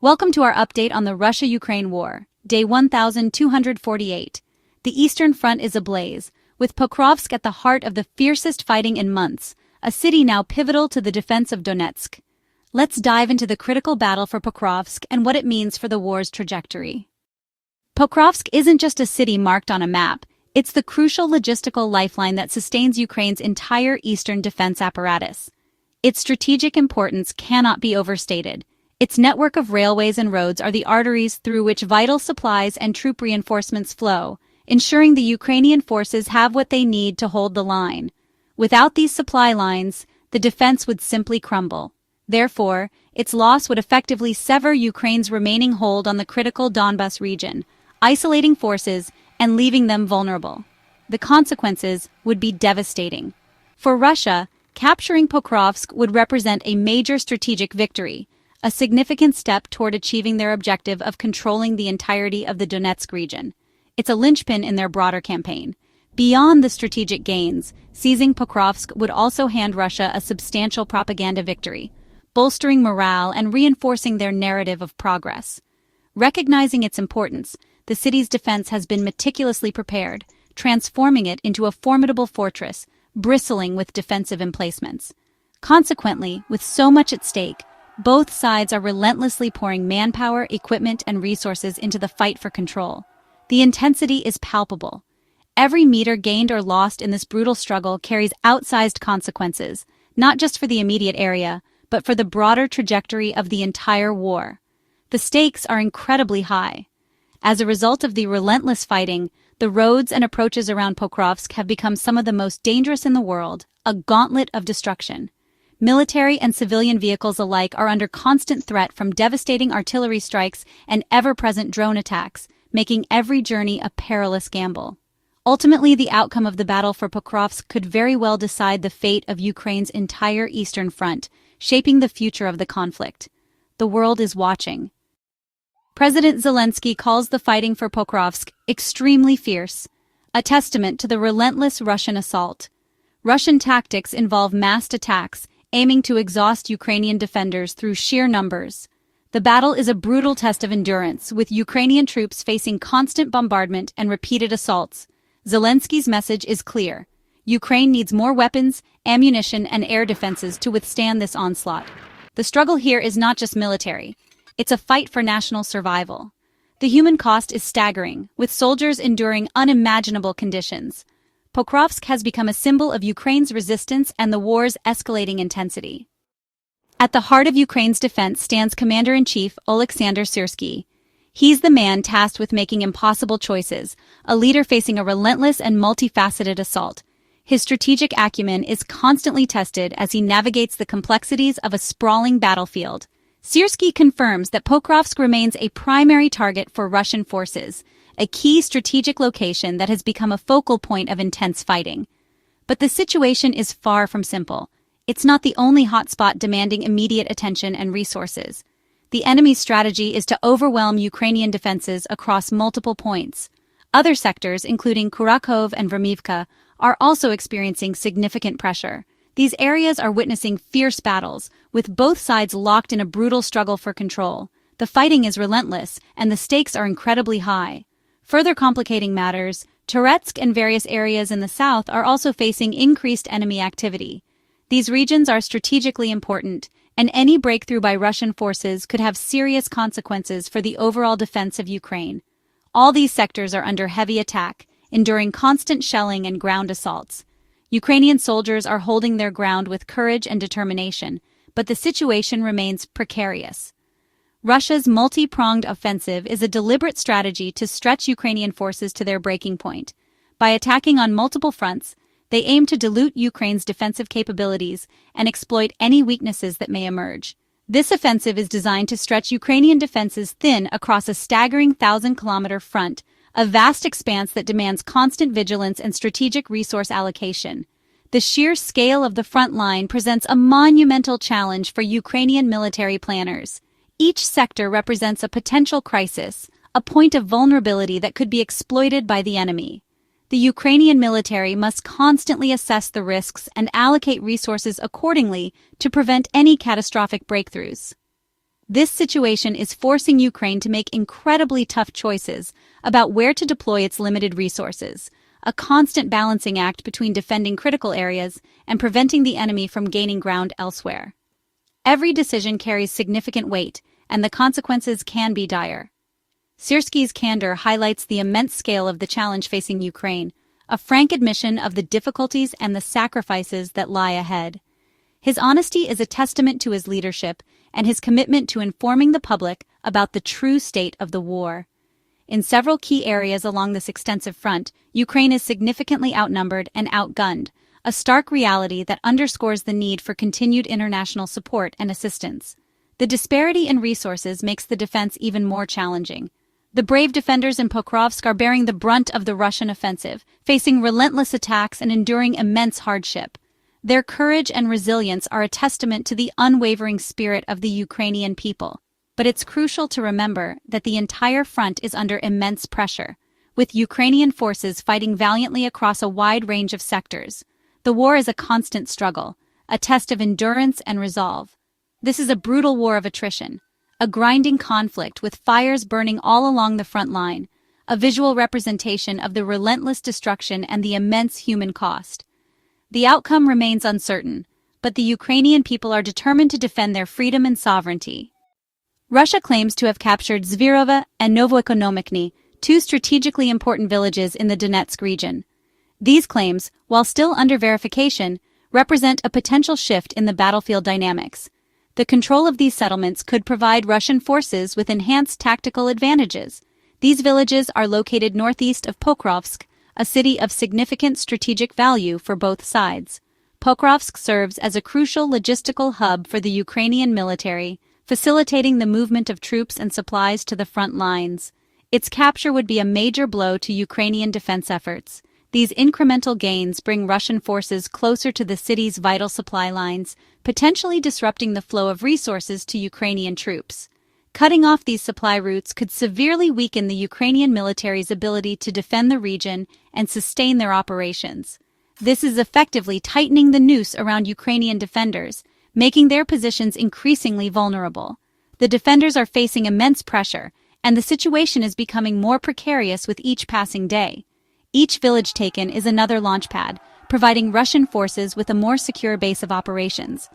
Welcome to our update on the Russia-Ukraine war, day 1248. The Eastern Front is ablaze, with Pokrovsk at the heart of the fiercest fighting in months, a city now pivotal to the defense of Donetsk. Let's dive into the critical battle for Pokrovsk and what it means for the war's trajectory. Pokrovsk isn't just a city marked on a map, it's the crucial logistical lifeline that sustains Ukraine's entire eastern defense apparatus. Its strategic importance cannot be overstated. Its network of railways and roads are the arteries through which vital supplies and troop reinforcements flow, ensuring the Ukrainian forces have what they need to hold the line. Without these supply lines, the defense would simply crumble. Therefore, its loss would effectively sever Ukraine's remaining hold on the critical Donbas region, isolating forces and leaving them vulnerable. The consequences would be devastating. For Russia, capturing Pokrovsk would represent a major strategic victory, a significant step toward achieving their objective of controlling the entirety of the Donetsk region. It's a linchpin in their broader campaign. Beyond the strategic gains, seizing Pokrovsk would also hand Russia a substantial propaganda victory, bolstering morale and reinforcing their narrative of progress. Recognizing its importance, the city's defense has been meticulously prepared, transforming it into a formidable fortress, bristling with defensive emplacements. Consequently, with so much at stake, both sides are relentlessly pouring manpower, equipment, and resources into the fight for control. The intensity is palpable. Every meter gained or lost in this brutal struggle carries outsized consequences, not just for the immediate area, but for the broader trajectory of the entire war. The stakes are incredibly high. As a result of the relentless fighting, the roads and approaches around Pokrovsk have become some of the most dangerous in the world, a gauntlet of destruction. Military and civilian vehicles alike are under constant threat from devastating artillery strikes and ever-present drone attacks, making every journey a perilous gamble. Ultimately, the outcome of the battle for Pokrovsk could very well decide the fate of Ukraine's entire eastern front, shaping the future of the conflict. The world is watching. President Zelenskyy calls the fighting for Pokrovsk extremely fierce, a testament to the relentless Russian assault. Russian tactics involve massed attacks, aiming to exhaust Ukrainian defenders through sheer numbers. The battle is a brutal test of endurance, with Ukrainian troops facing constant bombardment and repeated assaults. Zelenskyy's message is clear. Ukraine needs more weapons, ammunition, and air defenses to withstand this onslaught. The struggle here is not just military. It's a fight for national survival. The human cost is staggering, with soldiers enduring unimaginable conditions. Pokrovsk has become a symbol of Ukraine's resistance and the war's escalating intensity. At the heart of Ukraine's defense stands Commander-in-Chief Oleksandr Syrskyi. He's the man tasked with making impossible choices, a leader facing a relentless and multifaceted assault. His strategic acumen is constantly tested as he navigates the complexities of a sprawling battlefield. Syrskyi confirms that Pokrovsk remains a primary target for Russian forces, a key strategic location that has become a focal point of intense fighting. But the situation is far from simple. It's not the only hotspot demanding immediate attention and resources. The enemy's strategy is to overwhelm Ukrainian defenses across multiple points. Other sectors, including Kurakhove and Vermivka, are also experiencing significant pressure. These areas are witnessing fierce battles, with both sides locked in a brutal struggle for control. The fighting is relentless, and the stakes are incredibly high. Further complicating matters, Toretsk and various areas in the south are also facing increased enemy activity. These regions are strategically important, and any breakthrough by Russian forces could have serious consequences for the overall defense of Ukraine. All these sectors are under heavy attack, enduring constant shelling and ground assaults. Ukrainian soldiers are holding their ground with courage and determination, but the situation remains precarious. Russia's multi-pronged offensive is a deliberate strategy to stretch Ukrainian forces to their breaking point. By attacking on multiple fronts, they aim to dilute Ukraine's defensive capabilities and exploit any weaknesses that may emerge. This offensive is designed to stretch Ukrainian defenses thin across a staggering 1,000-kilometer front, a vast expanse that demands constant vigilance and strategic resource allocation. The sheer scale of the front line presents a monumental challenge for Ukrainian military planners. Each sector represents a potential crisis, a point of vulnerability that could be exploited by the enemy. The Ukrainian military must constantly assess the risks and allocate resources accordingly to prevent any catastrophic breakthroughs. This situation is forcing Ukraine to make incredibly tough choices about where to deploy its limited resources, a constant balancing act between defending critical areas and preventing the enemy from gaining ground elsewhere. Every decision carries significant weight, and the consequences can be dire. Syrskyi's candor highlights the immense scale of the challenge facing Ukraine, a frank admission of the difficulties and the sacrifices that lie ahead. His honesty is a testament to his leadership and his commitment to informing the public about the true state of the war. In several key areas along this extensive front, Ukraine is significantly outnumbered and outgunned, a stark reality that underscores the need for continued international support and assistance. The disparity in resources makes the defense even more challenging. The brave defenders in Pokrovsk are bearing the brunt of the Russian offensive, facing relentless attacks and enduring immense hardship. Their courage and resilience are a testament to the unwavering spirit of the Ukrainian people. But it's crucial to remember that the entire front is under immense pressure, with Ukrainian forces fighting valiantly across a wide range of sectors. The war is a constant struggle, a test of endurance and resolve. This is a brutal war of attrition, a grinding conflict with fires burning all along the front line, a visual representation of the relentless destruction and the immense human cost. The outcome remains uncertain, but the Ukrainian people are determined to defend their freedom and sovereignty. Russia claims to have captured Zvirova and Novoekonomikny, two strategically important villages in the Donetsk region. These claims, while still under verification, represent a potential shift in the battlefield dynamics. The control of these settlements could provide Russian forces with enhanced tactical advantages. These villages are located northeast of Pokrovsk, a city of significant strategic value for both sides. Pokrovsk serves as a crucial logistical hub for the Ukrainian military, facilitating the movement of troops and supplies to the front lines. Its capture would be a major blow to Ukrainian defense efforts. These incremental gains bring Russian forces closer to the city's vital supply lines, potentially disrupting the flow of resources to Ukrainian troops. Cutting off these supply routes could severely weaken the Ukrainian military's ability to defend the region and sustain their operations. This is effectively tightening the noose around Ukrainian defenders, making their positions increasingly vulnerable. The defenders are facing immense pressure, and the situation is becoming more precarious with each passing day. Each village taken is another launchpad, providing Russian forces with a more secure base of operations.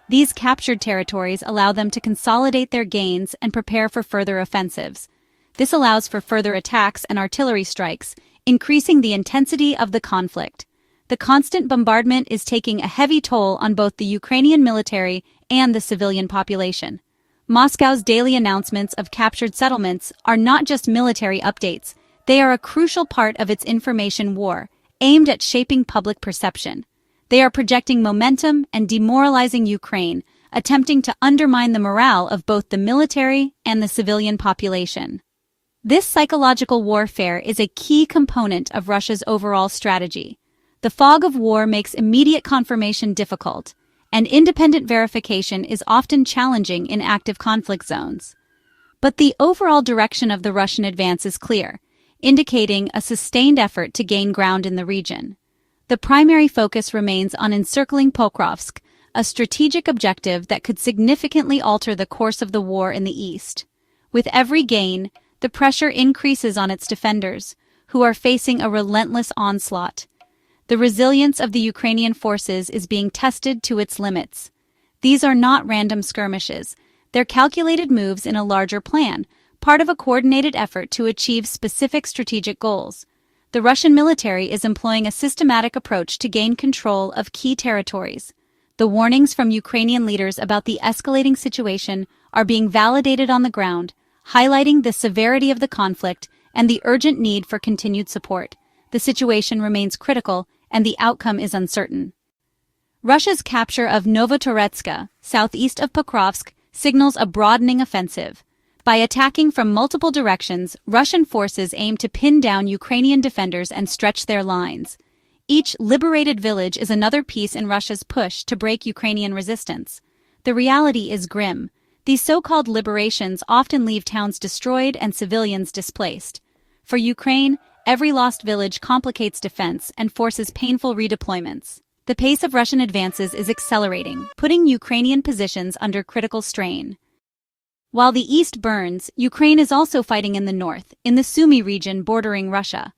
These captured territories allow them to consolidate their gains and prepare for further offensives. This allows for further attacks and artillery strikes, increasing the intensity of the conflict. The constant bombardment is taking a heavy toll on both the Ukrainian military and the civilian population. Moscow's daily announcements of captured settlements are not just military updates, they are a crucial part of its information war, aimed at shaping public perception. They are projecting momentum and demoralizing Ukraine, attempting to undermine the morale of both the military and the civilian population. This psychological warfare is a key component of Russia's overall strategy. The fog of war makes immediate confirmation difficult, and independent verification is often challenging in active conflict zones. But the overall direction of the Russian advance is clear, indicating a sustained effort to gain ground in the region. The primary focus remains on encircling Pokrovsk, a strategic objective that could significantly alter the course of the war in the east. With every gain, the pressure increases on its defenders, who are facing a relentless onslaught. The resilience of the Ukrainian forces is being tested to its limits. These are not random skirmishes. They're calculated moves in a larger plan, part of a coordinated effort to achieve specific strategic goals. The Russian military is employing a systematic approach to gain control of key territories. The warnings from Ukrainian leaders about the escalating situation are being validated on the ground, highlighting the severity of the conflict and the urgent need for continued support. The situation remains critical, and the outcome is uncertain. Russia's capture of Novotoretska, southeast of Pokrovsk, signals a broadening offensive. By attacking from multiple directions, Russian forces aim to pin down Ukrainian defenders and stretch their lines. Each liberated village is another piece in Russia's push to break Ukrainian resistance. The reality is grim. These so-called liberations often leave towns destroyed and civilians displaced. For Ukraine, every lost village complicates defense and forces painful redeployments. The pace of Russian advances is accelerating, putting Ukrainian positions under critical strain. While the east burns, Ukraine is also fighting in the north, in the Sumy region bordering Russia.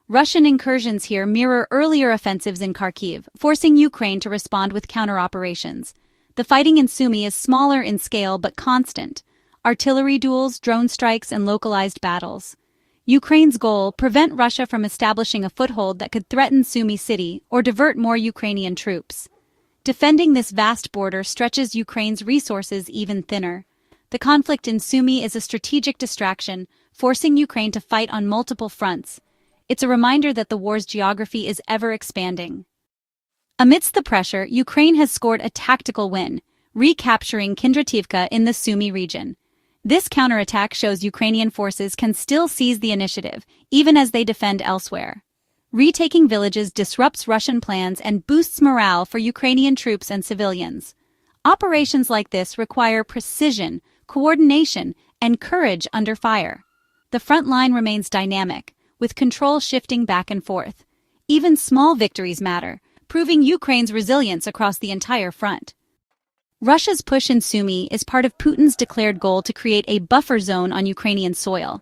Russian incursions here mirror earlier offensives in Kharkiv, forcing Ukraine to respond with counter-operations. The fighting in Sumy is smaller in scale but constant. Artillery duels, drone strikes, and localized battles. Ukraine's goal: prevent Russia from establishing a foothold that could threaten Sumy city or divert more Ukrainian troops. Defending this vast border stretches Ukraine's resources even thinner. The conflict in Sumy is a strategic distraction, forcing Ukraine to fight on multiple fronts. It's a reminder that the war's geography is ever expanding. Amidst the pressure, Ukraine has scored a tactical win, recapturing Kindrativka in the Sumy region. This counterattack shows Ukrainian forces can still seize the initiative, even as they defend elsewhere. Retaking villages disrupts Russian plans and boosts morale for Ukrainian troops and civilians. Operations like this require precision, coordination, and courage under fire. The front line remains dynamic, with control shifting back and forth. Even small victories matter, proving Ukraine's resilience across the entire front. Russia's push in Sumy is part of Putin's declared goal to create a buffer zone on Ukrainian soil.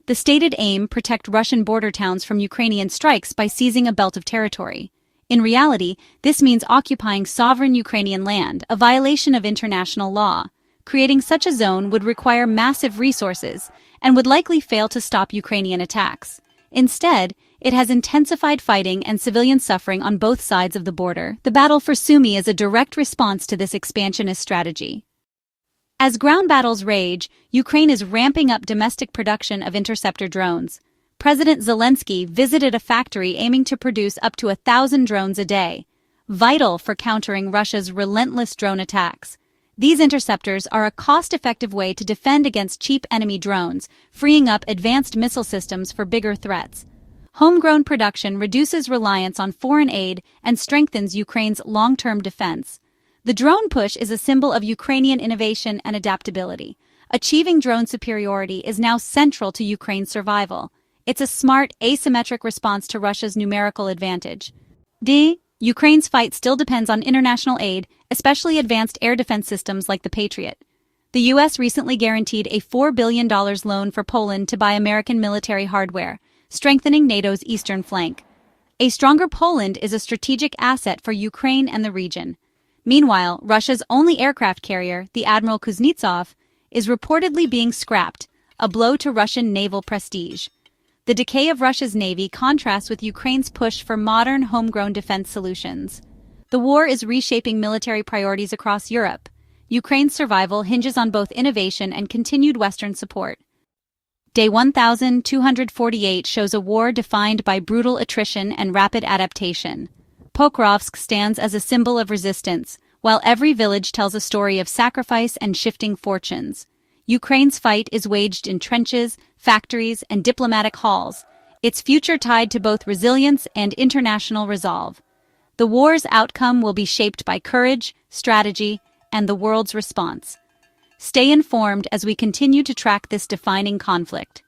The stated aim: protect Russian border towns from Ukrainian strikes by seizing a belt of territory. In reality, this means occupying sovereign Ukrainian land, a violation of international law. Creating such a zone would require massive resources and would likely fail to stop Ukrainian attacks. Instead, it has intensified fighting and civilian suffering on both sides of the border. The battle for Sumy is a direct response to this expansionist strategy. As ground battles rage, Ukraine is ramping up domestic production of interceptor drones. President Zelenskyy visited a factory aiming to produce up to 1,000 drones a day, vital for countering Russia's relentless drone attacks. These interceptors are a cost-effective way to defend against cheap enemy drones, freeing up advanced missile systems for bigger threats. Homegrown production reduces reliance on foreign aid and strengthens Ukraine's long-term defense. The drone push is a symbol of Ukrainian innovation and adaptability. Achieving drone superiority is now central to Ukraine's survival. It's a smart, asymmetric response to Russia's numerical advantage. Ukraine's fight still depends on international aid, especially advanced air defense systems like the Patriot. The U.S. recently guaranteed a $4 billion loan for Poland to buy American military hardware, strengthening NATO's eastern flank. A stronger Poland is a strategic asset for Ukraine and the region. Meanwhile, Russia's only aircraft carrier, the Admiral Kuznetsov, is reportedly being scrapped, a blow to Russian naval prestige. The decay of Russia's navy contrasts with Ukraine's push for modern, homegrown defense solutions. The war is reshaping military priorities across Europe. Ukraine's survival hinges on both innovation and continued Western support. Day 1248 shows a war defined by brutal attrition and rapid adaptation. Pokrovsk stands as a symbol of resistance, while every village tells a story of sacrifice and shifting fortunes. Ukraine's fight is waged in trenches, factories, and diplomatic halls, its future tied to both resilience and international resolve. The war's outcome will be shaped by courage, strategy, and the world's response. Stay informed as we continue to track this defining conflict.